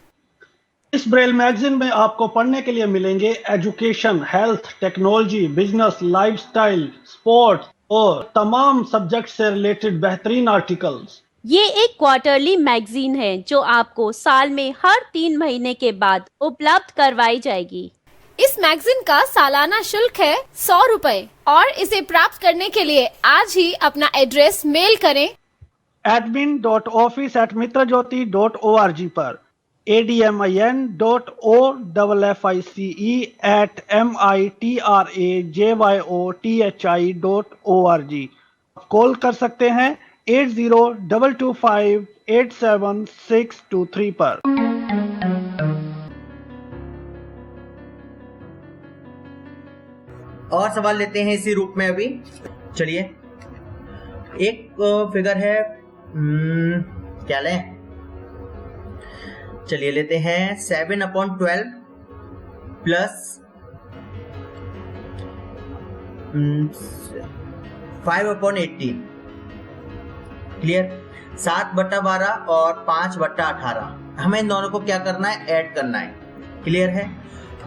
Speaker 8: इस ब्रेल मैगजीन में आपको पढ़ने के लिए मिलेंगे education, health, technology, business, lifestyle, sports और तमाम सब्जेक्ट से रिलेटेड बेहतरीन आर्टिकल्स।
Speaker 9: ये एक क्वार्टरली मैगजीन है जो आपको साल में हर 3 महीने के बाद उपलब्ध करवाई जाएगी।
Speaker 7: इस मैगजीन का सालाना शुल्क है 100 रुपए और इसे प्राप्त करने के लिए आज ही अपना एड्रेस मेल करें
Speaker 8: admin.office@mitrajyoti.org पर admin.office@mitrajyoti.org। कॉल कर सकते हैं 8022587623 पर।
Speaker 3: और सवाल लेते हैं इसी रूप में अभी। चलिए, एक फिगर है, क्या लें? चलिए लेते हैं 7/12 प्लस 5/18। क्लियर? 7/12 और 5/18। हमें इन दोनों को क्या करना है? ऐड करना है। क्लियर है?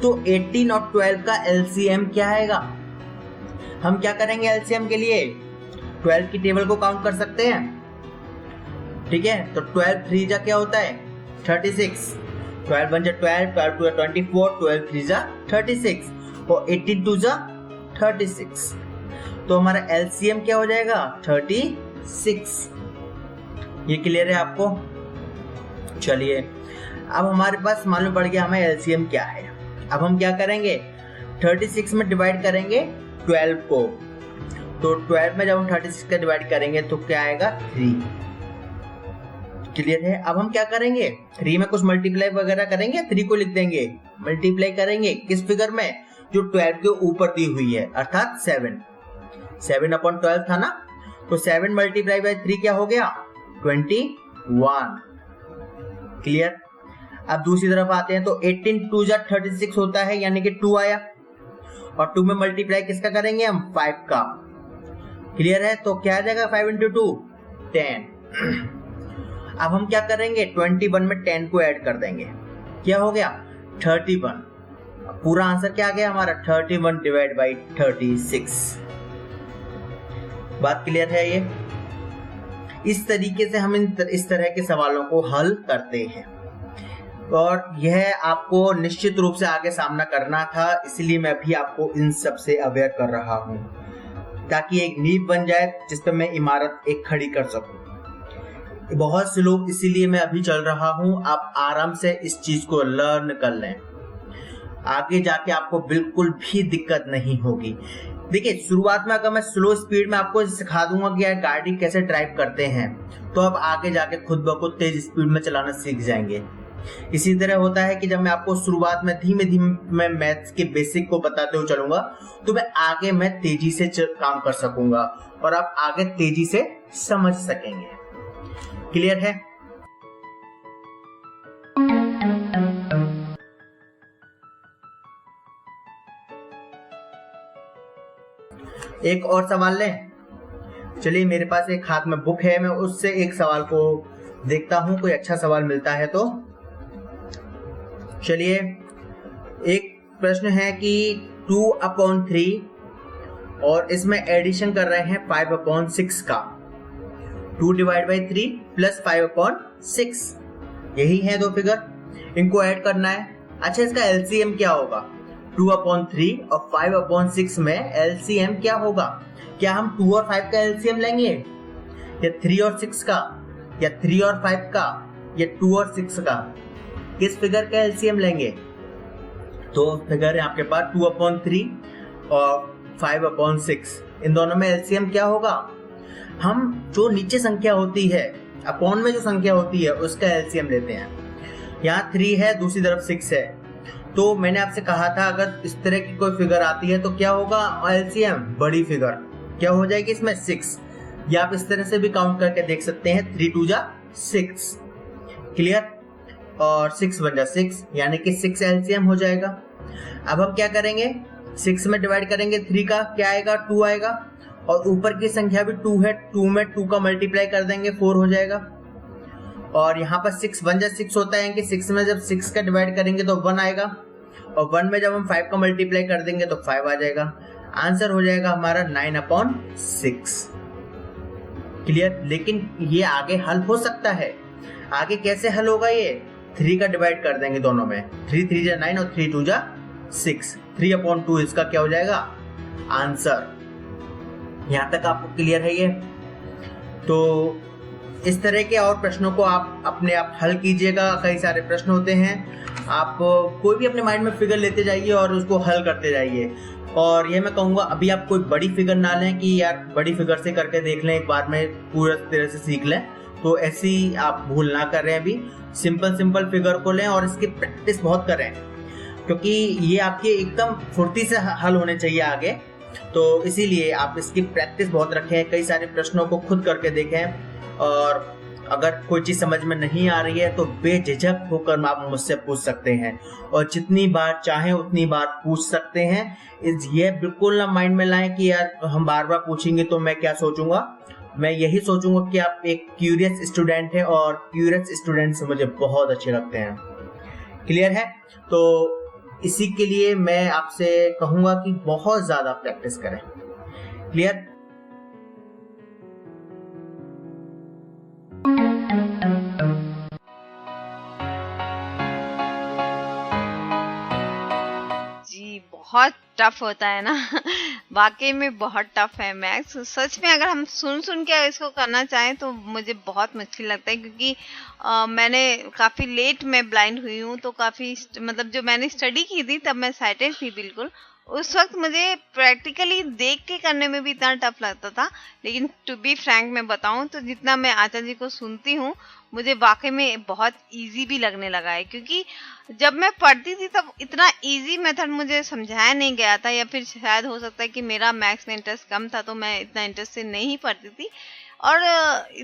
Speaker 3: तो 18 और 12 का एलसीएम क्या आएगा? हम क्या करेंगे एलसीएम के लिए? 12 की टेबल को काउंट कर सकते हैं। ठीक है, तो 12 3 जा क्या होता है? 36। 12 1 जा 12, 12 2 जा 24, 12 3 जा 36 और 18 2 जा 36। तो हमारा एलसीएम क्या हो जाएगा? 36। ये क्लियर है आपको? चलिए, अब हमारे पास मालूम पड़ गया हमें एलसीएम क्या है। अब हम क्या करेंगे? 36 में डिवाइड करेंगे 12 को। तो 12 में जब हम 36 का डिवाइड करेंगे तो क्या आएगा? 3। क्लियर है? अब हम क्या करेंगे? 3 में कुछ मल्टीप्लाई वगैरह करेंगे, 3 को लिख देंगे। मल्टीप्लाई करेंगे किस फिगर में? जो 12 के ऊपर दी हुई है, अर्थात 7। 7/12 था ना, तो 7 मल्टीप्लाई बाय 3 क्या हो गया? 21। क्लियर? अब दूसरी तरफ आते हैं तो 18 2 जा 36 होता है, यानी कि 2 आया। और 2 में मल्टीप्लाई किसका करेंगे हम? 5 का। क्लियर है? तो क्या आ जाएगा? 5 × 2 10। अब हम क्या करेंगे? 21 में 10 को ऐड कर देंगे। क्या हो गया? 31। पूरा आंसर क्या आ गया हमारा? 31 डिवाइड बाई 36। बात क्लियर है? ये इस तरीके से हम इस तरह के सवालों को हल करते हैं और यह आपको निश्चित रूप से आगे सामना करना था, इसलिए मैं भी आपको इन सब से अवेयर कर रहा हूं ताकि एक नींव बन जाए जिस पर मैं इमारत एक खड़ी कर सकूं। बहुत से लोग, इसीलिए मैं अभी चल रहा हूं। आप आराम से इस चीज को लर्न कर लें, आगे जाके आपको बिल्कुल भी दिक्कत नहीं होगी। देखिए, शुरुआत में अगर मैं स्लो स्पीड में आपको सिखा दूंगा कि यार गाड़ी कैसे ड्राइव करते हैं, तो अब आगे जाके खुद ब खुद तेज स्पीड में चलाना सीख जाएंगे। इसी तरह होता है कि जब मैं आपको शुरुआत में धीमे धीमे मैथ्स के बेसिक को बताते हुए चलूंगा, तो मैं आगे तेजी से काम कर सकूंगा और आप आगे तेजी से समझ सकेंगे। क्लियर है? एक और सवाल लें। चलिए, मेरे पास एक हाथ में बुक है, मैं उससे एक सवाल को देखता हूं, कोई अच्छा सवाल मिलता है तो। चलिए, एक प्रश्न है कि 2/3 और इसमें एडिशन कर रहे हैं 5/6 का। 2 डिवाइड बाई 3 प्लस 5/6, यही है दो फिगर, इनको ऐड करना है। अच्छा, इसका एलसीएम क्या होगा? 2/3 और 5/6 में एलसीएम क्या होगा? क्या हम 2 और 5 का एलसीएम लेंगे, या 3 और 6 का, या 3 और 5 का, या 2 और 6 का? किस फिगर का एलसीएम लेंगे? तो फिगर है आपके पास 2/3 और 5/6, इन दोनों में एलसीएम क्या होगा? हम जो नीचे संख्या होती है, अपॉन में जो संख्या होती है, उसका एलसीएम लेते हैं। यहाँ 3 है, दूसरी तरफ 6 है, तो मैंने आपसे कहा था अगर इस तरह की कोई फिगर आती है तो क्या होगा एलसीएम? बड़ी फिगर क्या हो जाएगी इसमें? 6। या आप इस तरह से भी काउंट करके देख सकते हैं, 3 2 जा 6। क्लियर? और 6 1 जा 6, यानी कि 6 एलसीएम हो जाएगा। अब हम क्या करेंगे? 6 में डिवाइड करेंगे 3 का, क्या आएगा? 2 आएगा, और ऊपर की संख्या भी 2 है, 2 में 2 का मल्टीप्लाई कर देंगे 4 हो जाएगा। और यहाँ पर 6 1 जा 6 होता है कि 6 में जब 6 का डिवाइड करेंगे तो 1 आएगा, और 1 में जब हम 5 का मल्टीप्लाई कर देंगे तो 5 आ जाएगा। आंसर हो जाएगा हमारा 9/6। क्लियर? लेकिन ये आगे हल हो सकता है। आगे कैसे हल होगा? ये 3 का डिवाइड कर देंगे दोनों में, 3 3 जा 9 और 3 2 जा 6, 3/2 इसका क्या हो जाएगा? आंसर। यहां तक आपको क्लियर है ये? तो इस तरह के और प्रश्नों को आप अपने आप हल कीजिएगा। कई सारे प्रश्न होते हैं, आप कोई भी अपने माइंड में फिगर लेते जाइए और उसको हल करते जाइए। और ये मैं कहूँगा, अभी आप कोई बड़ी फिगर ना लें कि यार बड़ी फिगर से करके देख लें, एक बार में पूरा तरह से सीख लें, तो ऐसी आप भूल ना करें। अभी सिंपल फिगर को लें और इसकी प्रैक्टिस बहुत करें, क्योंकि ये आपके एकदम फुर्ती से हल होने चाहिए आगे। तो इसीलिए आप इसकी प्रैक्टिस बहुत रखें, कई सारे प्रश्नों को खुद करके देखें, और अगर कोई चीज समझ में नहीं आ रही है तो बेझिझक होकर आप मुझसे पूछ सकते हैं, और जितनी बार चाहें उतनी बार पूछ सकते हैं। ये बिल्कुल ना माइंड में लाएं कि यार हम बार बार पूछेंगे तो मैं क्या सोचूंगा। मैं यही सोचूंगा कि आप एक क्यूरियस स्टूडेंट हैं, और क्यूरियस स्टूडेंट से मुझे बहुत अच्छे लगते हैं। क्लियर है? तो इसी के लिए मैं आपसे कहूंगा कि बहुत ज्यादा प्रैक्टिस करें। क्लियर?
Speaker 1: बहुत टफ होता है ना वाकई में बहुत टफ है मैथ्स। सच में अगर हम सुन के इसको करना चाहें तो मुझे बहुत मुश्किल लगता है, क्योंकि मैंने काफ़ी लेट में ब्लाइंड हुई हूँ, तो काफ़ी मतलब जो मैंने स्टडी की थी तब मैं साइटेड थी बिल्कुल। उस वक्त मुझे प्रैक्टिकली देख के करने में भी इतना टफ लगता था, लेकिन टू बी फ्रैंक मैं बताऊं तो जितना मैं आचार्य जी को सुनती हूँ मुझे वाकई में बहुत इजी भी लगने लगा है, क्योंकि जब मैं पढ़ती थी तब इतना इजी मेथड मुझे समझाया नहीं गया था, या फिर शायद हो सकता है कि मेरा मैथ्स में इंटरेस्ट कम था तो मैं इतना इंटरेस्ट से नहीं पढ़ती थी। और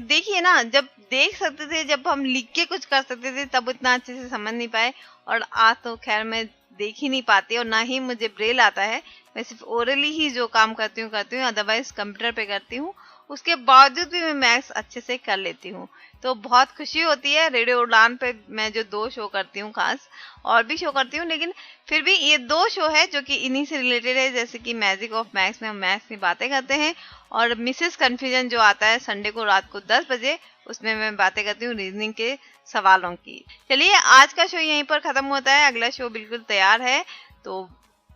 Speaker 1: देखिए ना, जब देख सकते थे, जब हम लिख के कुछ कर सकते थे तब इतना अच्छे से समझ नहीं पाए, और आज तो खैर मैं देख ही नहीं पाती और ना ही मुझे ब्रेल आता है। मैं सिर्फ ओरली ही जो काम करती हूँ अदरवाइज कंप्यूटर पे करती हूँ। उसके बावजूद भी मैं मैथ्स अच्छे से कर लेती हूँ, तो बहुत खुशी होती है। रेडियो उड़ान पे मैं जो 2 शो करती हूँ, खास और भी शो करती हूँ, लेकिन फिर भी ये 2 शो है जो कि इन्हीं से रिलेटेड है, जैसे कि मैजिक ऑफ मैथ्स में हम मैथ्स की बातें करते हैं, और मिसेस कन्फ्यूजन जो आता है संडे को रात को 10 बजे, उसमें मैं बातें करती हूँ रीजनिंग के सवालों की। चलिए आज का शो यहीं पर खत्म होता है, अगला शो बिल्कुल तैयार है। तो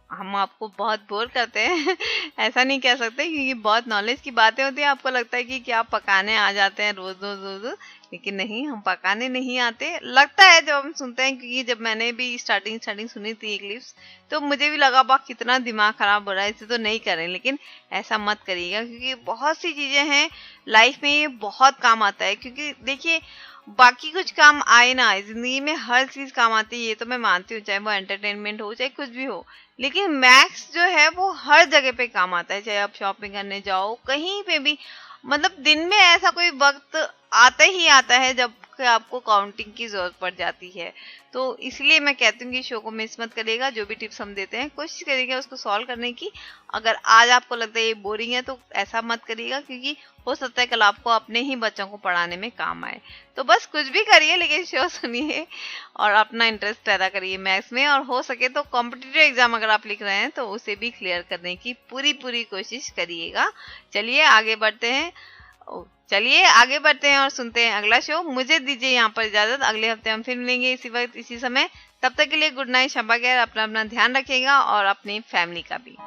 Speaker 1: हम आपको बहुत बोर करते हैं ऐसा नहीं कह सकते, क्योंकि बहुत नॉलेज की बातें होती हैं। आपको लगता है कि क्या पकाने आ जाते हैं रोज, लेकिन नहीं, हम पकाने नहीं आते। लगता है जब हम सुनते हैं, क्योंकि जब मैंने भी स्टार्टिंग सुनी थी क्लिप्स तो मुझे भी लगा बा कितना दिमाग खराब हो रहा है, इसे तो नहीं करें। लेकिन ऐसा मत करिएगा, क्योंकि बहुत सी चीजें हैं लाइफ में, ये बहुत काम आता है। क्योंकि देखिए, बाकी कुछ काम आए ना आए, जिंदगी में हर चीज काम आती है, ये तो मैं मानती हूँ, चाहे वो एंटरटेनमेंट हो चाहे कुछ भी हो, लेकिन मैथ्स जो है वो हर जगह पे काम आता है। चाहे आप शॉपिंग करने जाओ, कहीं पे भी, मतलब दिन में ऐसा कोई वक्त आता ही आता है जब आपको काउंटिंग की जरूरत पड़ जाती है। तो इसलिए मैं कहती हूँ कि शो को मिस मत करिएगा। जो भी टिप्स हम देते हैं कोशिश करिएगा उसको सॉल्व करने की। अगर आज आपको लगता है ये बोरिंग है तो ऐसा मत करिएगा, क्योंकि हो सकता है कल आपको अपने ही बच्चों को पढ़ाने में काम आए। तो बस कुछ भी करिए, लेकिन शो सुनिए और अपना इंटरेस्ट पैदा करिए मैथ्स में। और हो सके तो कॉम्पिटिटिव एग्जाम अगर आप लिख रहे हैं तो उसे भी क्लियर करने की पूरी कोशिश करिएगा। चलिए आगे बढ़ते हैं और सुनते हैं अगला शो। मुझे दीजिए यहाँ पर इजाजत, अगले हफ्ते हम फिर मिलेंगे इसी वक्त इसी समय। तब तक के लिए गुड नाइट, शब्बा खैर, अपना ध्यान रखिएगा और अपनी फैमिली का भी।